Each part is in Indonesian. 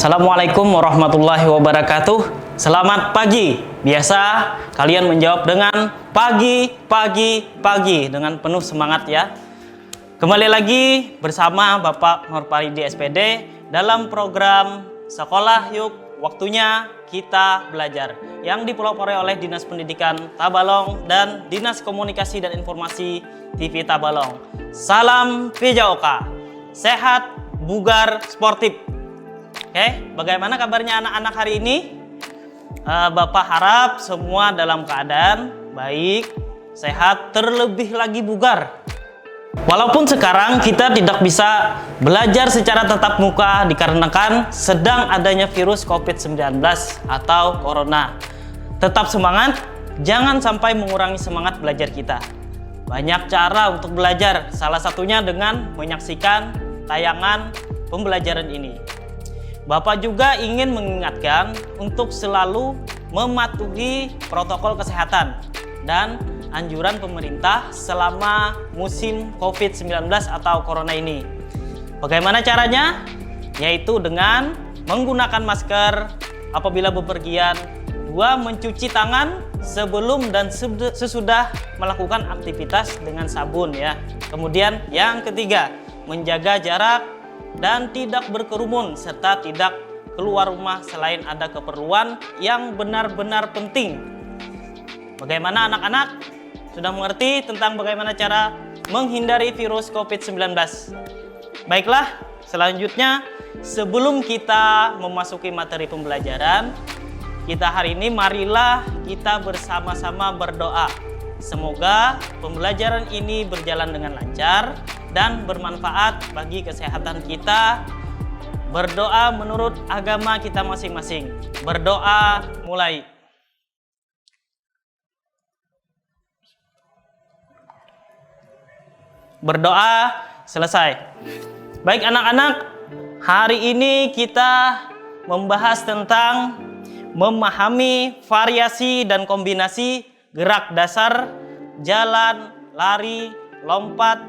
Assalamualaikum warahmatullahi wabarakatuh. Selamat pagi. Biasa kalian menjawab dengan pagi, pagi, pagi dengan penuh semangat ya. Kembali lagi bersama Bapak Nur Paridi SPD dalam program Sekolah Yuk, waktunya kita belajar yang dipelopori oleh Dinas Pendidikan Tabalong dan Dinas Komunikasi dan Informasi TV Tabalong. Salam PJOK, sehat, bugar, sportif. Oke, bagaimana kabarnya anak-anak hari ini? Bapak harap semua dalam keadaan baik, sehat, terlebih lagi bugar. Walaupun sekarang kita tidak bisa belajar secara tatap muka dikarenakan sedang adanya virus COVID-19 atau Corona. Tetap semangat, jangan sampai mengurangi semangat belajar kita. Banyak cara untuk belajar, salah satunya dengan menyaksikan tayangan pembelajaran ini. Bapak juga ingin mengingatkan untuk selalu mematuhi protokol kesehatan dan anjuran pemerintah selama musim COVID-19 atau Corona ini. Bagaimana caranya? Yaitu dengan menggunakan masker apabila bepergian, 2. Mencuci tangan sebelum dan sesudah melakukan aktivitas dengan sabun ya. Kemudian yang ketiga, menjaga jarak dan tidak berkerumun serta tidak keluar rumah selain ada keperluan yang benar-benar penting. Bagaimana anak-anak? Sudah mengerti tentang bagaimana cara menghindari virus COVID-19? Baiklah, selanjutnya sebelum kita memasuki materi pembelajaran kita hari ini, marilah kita bersama-sama berdoa. Semoga pembelajaran ini berjalan dengan lancar dan bermanfaat bagi kesehatan kita. Berdoa menurut agama kita masing-masing. Berdoa mulai. Berdoa selesai. Baik anak-anak, hari ini kita membahas tentang memahami variasi dan kombinasi gerak dasar, jalan, lari, lompat,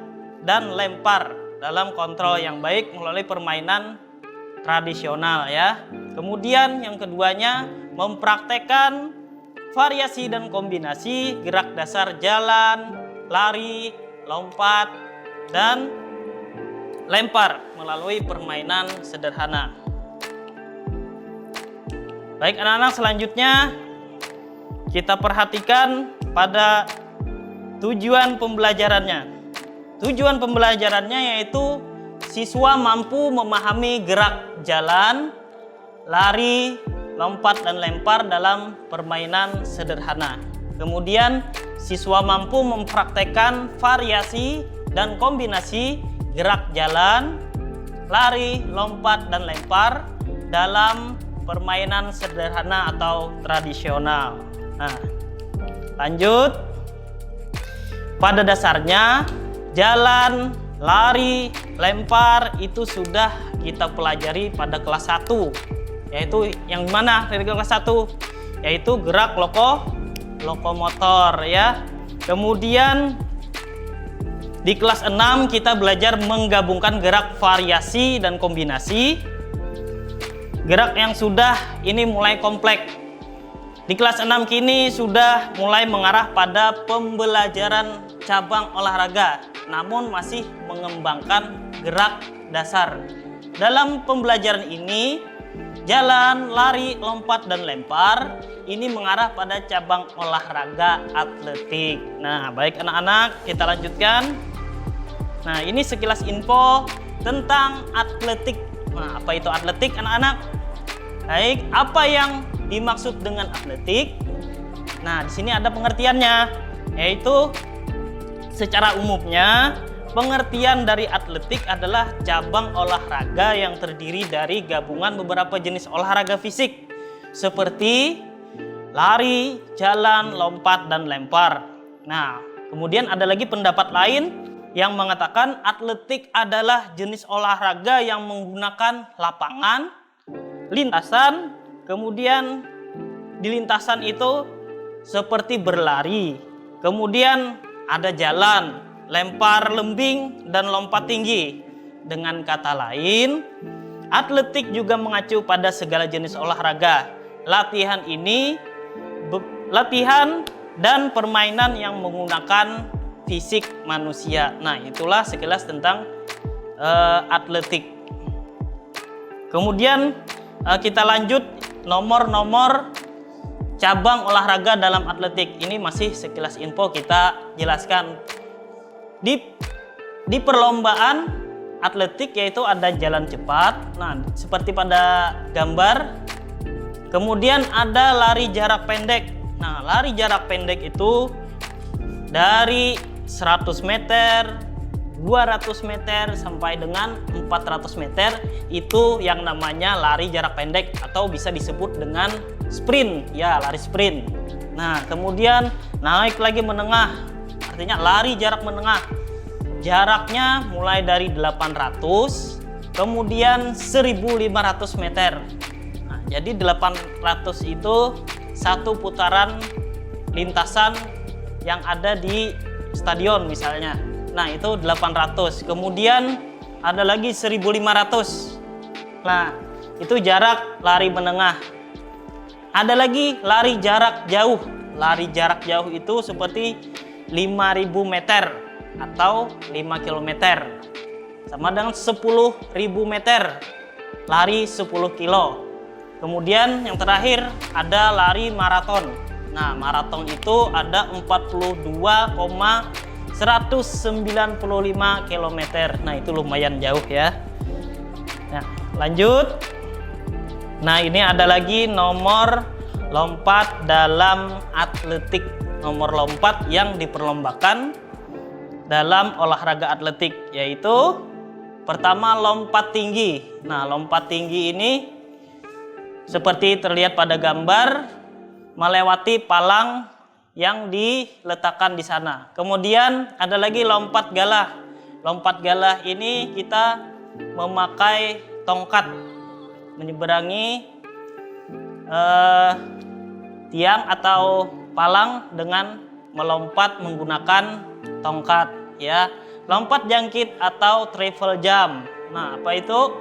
dan lempar dalam kontrol yang baik melalui permainan tradisional ya. Kemudian yang keduanya mempraktekkan variasi dan kombinasi gerak dasar jalan, lari, lompat, dan lempar melalui permainan sederhana. Baik anak-anak, selanjutnya kita perhatikan pada tujuan pembelajarannya. Tujuan pembelajarannya yaitu siswa mampu memahami gerak jalan, lari, lompat, dan lempar dalam permainan sederhana. Kemudian siswa mampu mempraktekkan variasi dan kombinasi gerak jalan, lari, lompat, dan lempar dalam permainan sederhana atau tradisional. Nah, lanjut. Pada dasarnya jalan, lari, lempar itu sudah kita pelajari pada kelas 1. Yaitu yang mana dari kelas 1? Yaitu gerak lokomotor ya. Kemudian di kelas 6 kita belajar menggabungkan gerak variasi dan kombinasi. Gerak yang sudah ini mulai kompleks. Di kelas 6 kini sudah mulai mengarah pada pembelajaran cabang olahraga, namun masih mengembangkan gerak dasar. Dalam pembelajaran ini, jalan, lari, lompat, dan lempar ini mengarah pada cabang olahraga atletik. Nah, baik anak-anak, kita lanjutkan. Nah, ini sekilas info tentang atletik. Nah, apa itu atletik anak-anak? Baik, apa yang dimaksud dengan atletik? Nah, di sini ada pengertiannya, yaitu secara umumnya pengertian dari atletik adalah cabang olahraga yang terdiri dari gabungan beberapa jenis olahraga fisik seperti lari, jalan, lompat, dan lempar. Nah, kemudian ada lagi pendapat lain yang mengatakan atletik adalah jenis olahraga yang menggunakan lapangan, lintasan, kemudian di lintasan itu seperti berlari, kemudian ada jalan, lempar lembing, dan lompat tinggi. Dengan kata lain, Atletik juga mengacu pada segala jenis olahraga. Latihan ini latihan dan permainan yang menggunakan fisik manusia. Nah, itulah sekilas tentang atletik. Kemudian kita lanjut nomor-nomor cabang olahraga dalam atletik. Ini masih sekilas info kita jelaskan. Di perlombaan atletik yaitu ada jalan cepat. Nah, seperti pada gambar. Kemudian ada lari jarak pendek. Nah, lari jarak pendek itu dari 100 meter, 200 meter sampai dengan 400 meter itu yang namanya lari jarak pendek atau bisa disebut dengan sprint, ya, lari sprint. Nah, kemudian naik lagi menengah, artinya lari jarak menengah. Jaraknya mulai dari 800, kemudian 1500 meter. Nah, jadi 800 itu satu putaran lintasan yang ada di stadion misalnya. Nah, itu 800. Kemudian ada lagi 1500. Nah, itu jarak lari menengah. Ada lagi lari jarak jauh. Lari jarak jauh itu seperti 5000 meter atau 5 km. Sama dengan 10.000 meter. Lari 10 kilo. Kemudian yang terakhir ada lari maraton. Nah, maraton itu ada 42,195 km. Nah, itu lumayan jauh ya. Nah, lanjut. Nah, ini ada lagi nomor lompat dalam atletik. Nomor lompat yang diperlombakan dalam olahraga atletik, yaitu pertama lompat tinggi. Nah, lompat tinggi ini seperti terlihat pada gambar, melewati palang yang diletakkan di sana. Kemudian ada lagi lompat galah. Lompat galah ini kita memakai tongkat menyeberangi tiang atau palang dengan melompat menggunakan tongkat, ya. Lompat jangkit atau travel jump. Nah, apa itu?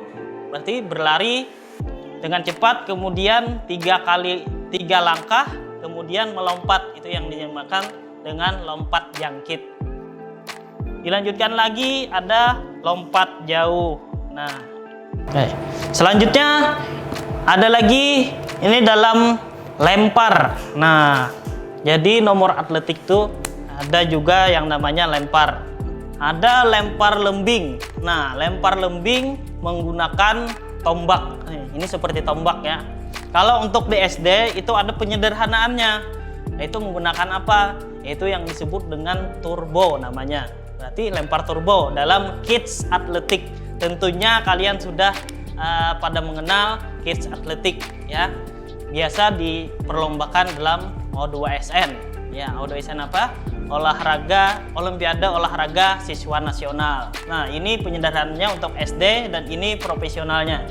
Berarti berlari dengan cepat, kemudian 3 langkah, kemudian melompat. Itu yang dinamakan dengan lompat jangkit. Dilanjutkan lagi ada lompat jauh. Nah, selanjutnya ada lagi ini dalam lempar. Nah, jadi nomor atletik itu ada juga yang namanya lempar. Ada lempar lembing. Nah, lempar lembing menggunakan tombak. Ini seperti tombak ya. Kalau untuk di SD itu ada penyederhanaannya. Yaitu menggunakan apa? Yaitu yang disebut dengan turbo namanya. Berarti lempar turbo dalam kids atletik. Tentunya kalian sudah pada mengenal kids atletik ya. Biasa diperlombakan dalam O2SN. Ya, O2SN apa? Olahraga Olimpiade Olahraga Siswa Nasional. Nah, ini penyederhanaannya untuk SD dan ini profesionalnya.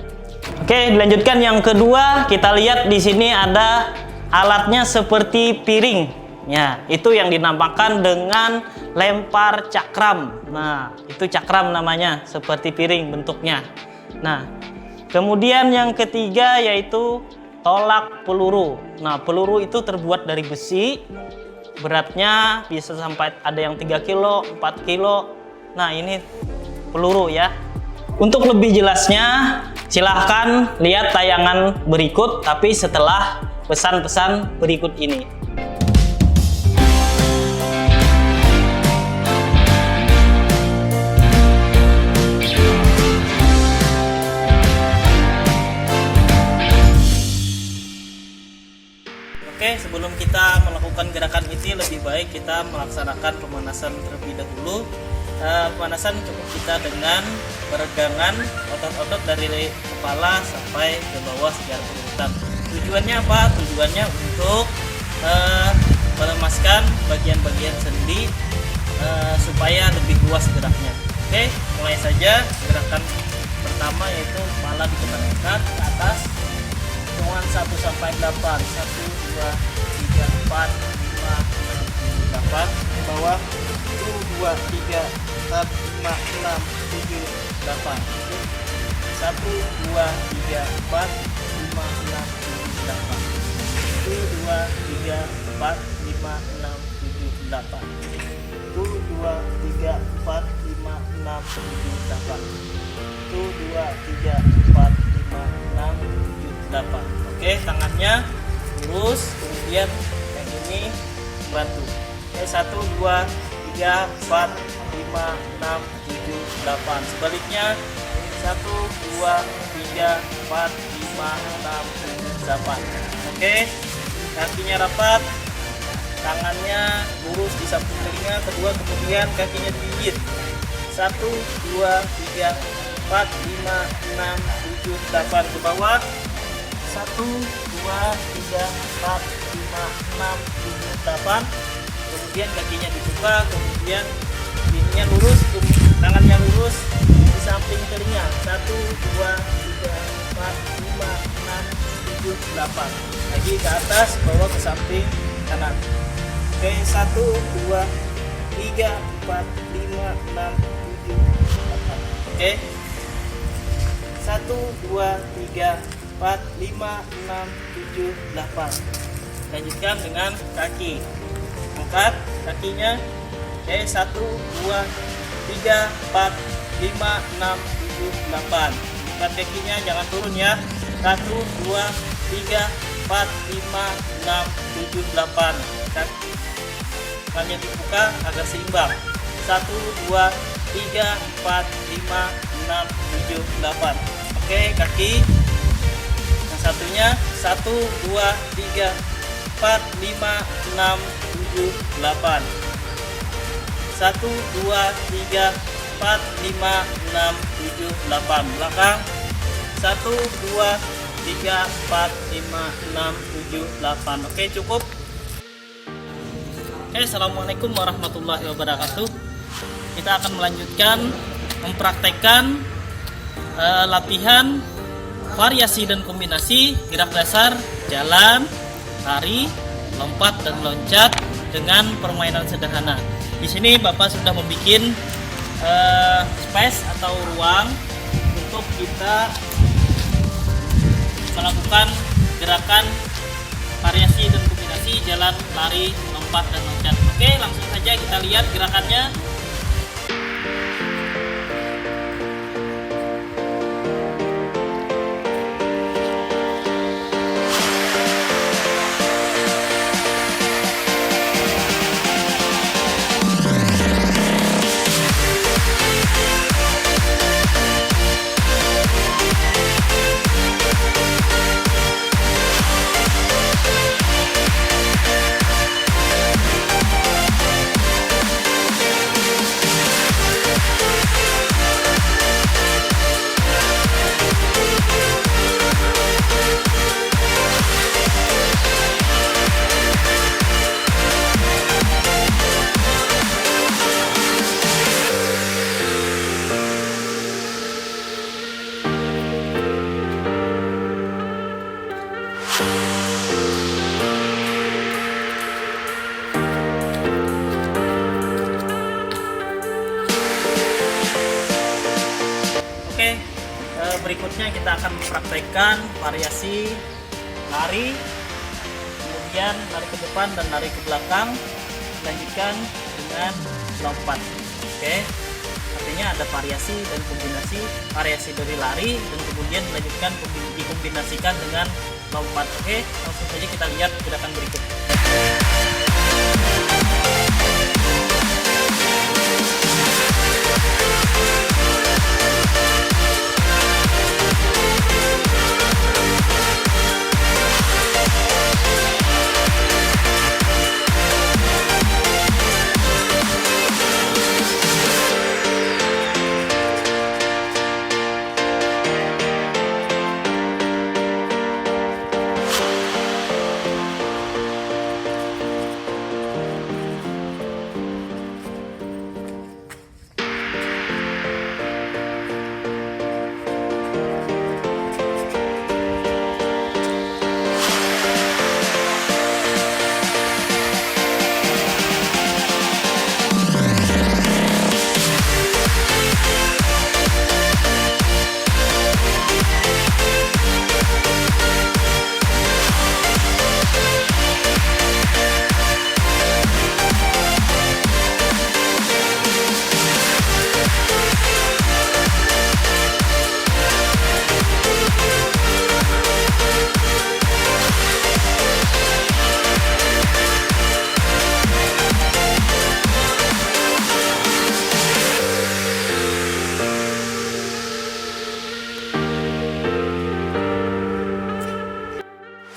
Oke, dilanjutkan yang kedua, kita lihat di sini ada alatnya seperti piring. Ya, itu yang dinamakan dengan lempar cakram. Nah, itu cakram namanya, seperti piring bentuknya. Nah, kemudian yang ketiga yaitu tolak peluru. Nah, peluru itu terbuat dari besi. Beratnya bisa sampai ada yang 3 kilo, 4 kilo. Nah, ini peluru ya. Untuk lebih jelasnya, silahkan lihat tayangan berikut, tapi setelah pesan-pesan berikut ini. Oke, sebelum kita melakukan gerakan ini lebih baik kita melaksanakan pemanasan terlebih dahulu. Pemanasan cukup kita dengan peregangan otot-otot dari kepala sampai ke bawah secara berurutan. Tujuannya apa? Tujuannya untuk melemaskan bagian-bagian sendi supaya lebih luas geraknya. Oke, mulai saja gerakan pertama yaitu kepala ditekan ke atas. Hitungan 1 sampai 8. 1, 2, 3, 4, 5, 6, 8. Ke bawah 1, 2, 3, 4, 5, 6, 7, 8. 1, 1, 2, 3, 4, 5, 6, 7, 8. 1, 2, 3, 4, 5, 6, 7, 8. 1, 2, 3, 4, 5, 6, 7, 8. 1, 2, 3, 4, 5, 6, 7, 8. Oke, tangannya lurus, kemudian yang ini bantu. Oke, 1, 2, 3, 4, 5, 6, 7, 8. Sebaliknya 1, 2, 3, 4, 5, 6, 7, 8. Oke, kakinya rapat, tangannya lurus di samping telinga, kedua kemudian kakinya digigit. 1, 2, 3, 4, 5, 6, 7, 8 ke bawah. 1, 2, 3, 4, 5, 6, 7, 8. Kemudian kakinya dibuka, kemudian ininya lurus, tangannya lurus di samping telinga. 1, 2, 3, 4, 5, 6, 7, 8. Lagi ke atas, bawa ke samping kanan. Oke, 1, 2, 3, 4, 5, 6, 7, 8. Oke, 1, 2, 3, 4, 5, 6, 7, 8. Lanjutkan dengan kaki. Angkat kakinya. Oke, 1, 2, 3, 4, 5, 6, 7, 8. Angkat kakinya, jangan turun ya. 1, 2, 3, 4, 5, 6, 7, 8. Tangannya dibuka agar seimbang. 1, 2, 3, 4, 5, 6, 7, 8. Oke, kaki. Yang satunya 1, 2, 3, 4, 5, 6, 7, 8. 1, 2, 3, 4, 5, 6, 7, 8. Belakang. 1, 2, 3, 4, 5, 6, 7, 8. Oke, cukup. Oke, assalamualaikum warahmatullahi wabarakatuh. Kita akan melanjutkan mempraktekkan latihan variasi dan kombinasi gerak dasar jalan, lari, lompat dan loncat dengan permainan sederhana. Di sini Bapak sudah membuat space atau ruang untuk kita melakukan gerakan variasi dan kombinasi jalan, lari, lompat dan loncat. Oke, langsung saja kita lihat gerakannya. Oke, berikutnya kita akan mempraktekkan variasi lari, kemudian lari ke depan dan lari ke belakang, lanjutkan dengan lompat. Oke, artinya ada variasi dan kombinasi, variasi dari lari dan kemudian dilanjutkan dikombinasikan dengan lompat. Oke, langsung saja kita lihat gerakan berikut.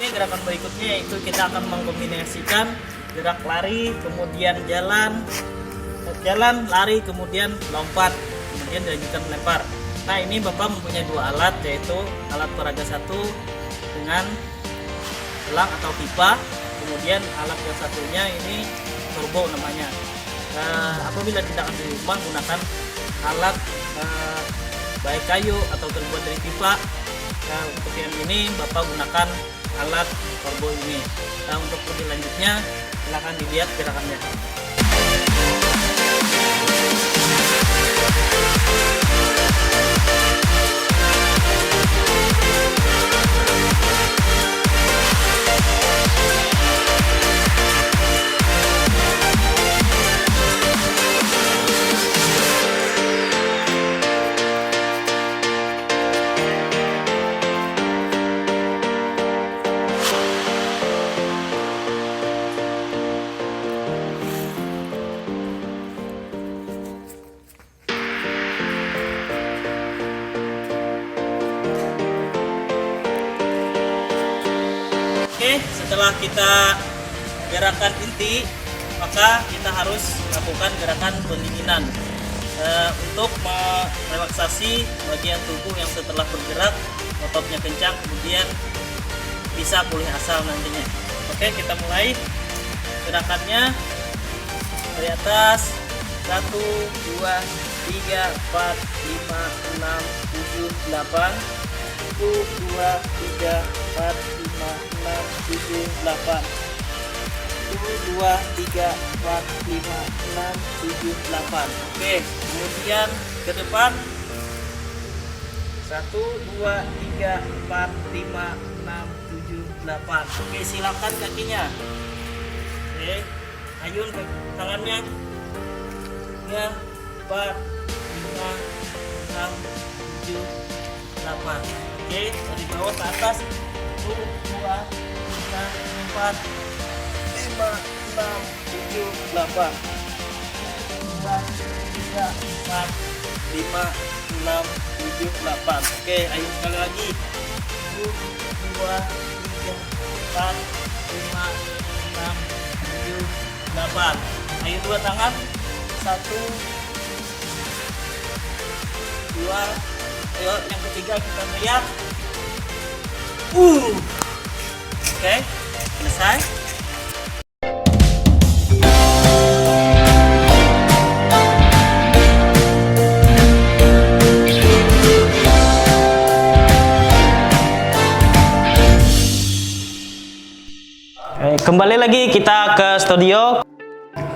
Oke, gerakan berikutnya yaitu kita akan mengkombinasikan gerak lari, kemudian jalan, lari, kemudian lompat, kemudian dilanjutkan melempar. Nah, ini Bapak mempunyai dua alat, yaitu alat peraga satu dengan gelang atau pipa, kemudian alat yang satunya ini turbo namanya. Apabila tidak ada di rumah, gunakan alat baik kayu atau terbuat dari pipa. Nah, untuk yang ini Bapak gunakan alat turbo ini. Nah, untuk lebih lanjutnya silahkan dilihat gerakannya. Oke, setelah kita gerakan inti, maka kita harus lakukan gerakan pendinginan untuk merelaksasi bagian tubuh yang setelah bergerak ototnya kencang, kemudian bisa pulih asal nantinya. Oke, kita mulai gerakannya dari atas. 1, 2, 3, 4, 5, 6, 7, 8. 1, 2, 3, 4, 5, 6, 7, 8. 1, 2, 3, 4, 5, 6, 7, 8. Oke, kemudian ke depan. 1, 2, 3, 4, 5, 6, 7, 8. Oke, silakan kakinya. Oke, ayun ke tangannya. 3, 4, 5, 6, 7, 8. Oke, dari bawah ke atas. 1, 2, 3, 4, 5, 6, 7, 8. 2, 3, 4, 5, 6, 7, 8. Oke, ayo sekali lagi. 1, 2, 3, 4, 5, 6, 7, 8. Ayo dua tangan. 1, 2. Ayo yang ketiga kita lihat. Oke, selesai. Kembali lagi kita ke studio.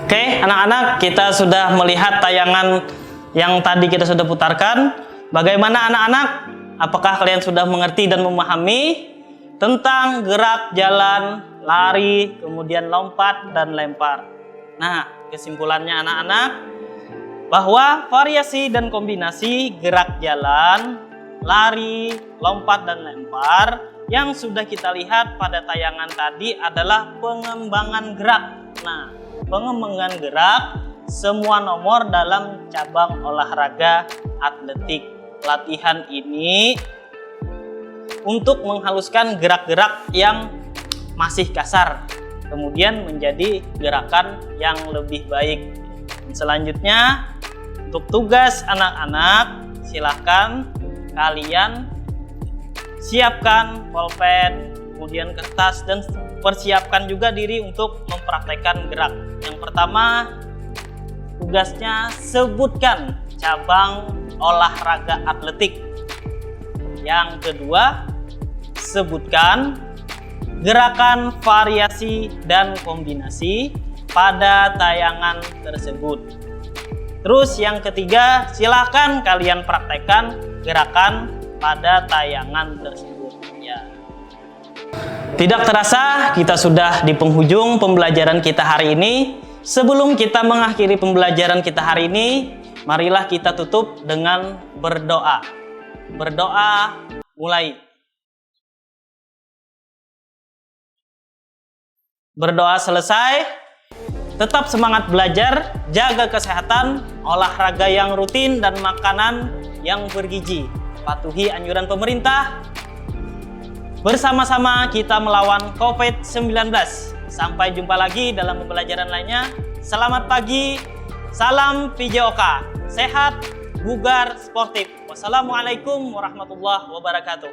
Oke, anak-anak, kita sudah melihat tayangan yang tadi kita sudah putarkan. Bagaimana anak-anak? Apakah kalian sudah mengerti dan memahami tentang gerak jalan, lari, kemudian lompat dan lempar? Nah, kesimpulannya anak-anak, bahwa variasi dan kombinasi gerak jalan, lari, lompat dan lempar yang sudah kita lihat pada tayangan tadi adalah pengembangan gerak. Nah, pengembangan gerak semua nomor dalam cabang olahraga atletik. Latihan ini untuk menghaluskan gerak-gerak yang masih kasar, kemudian menjadi gerakan yang lebih baik. Selanjutnya, untuk tugas anak-anak, silahkan kalian siapkan pulpen, kemudian kertas, dan persiapkan juga diri untuk mempraktekkan gerak. Yang pertama, tugasnya sebutkan cabang olahraga atletik. Yang kedua, sebutkan gerakan, variasi, dan kombinasi pada tayangan tersebut. Terus yang ketiga, silahkan kalian praktekkan gerakan pada tayangan tersebut. Ya. Tidak terasa kita sudah di penghujung pembelajaran kita hari ini. Sebelum kita mengakhiri pembelajaran kita hari ini, marilah kita tutup dengan berdoa. Berdoa mulai. Berdoa selesai, tetap semangat belajar, jaga kesehatan, olahraga yang rutin, dan makanan yang bergizi. Patuhi anjuran pemerintah. bersama-sama kita melawan COVID-19. Sampai jumpa lagi dalam pembelajaran lainnya. Selamat pagi, salam PJOK, sehat, bugar, sportif. Wassalamualaikum warahmatullahi wabarakatuh.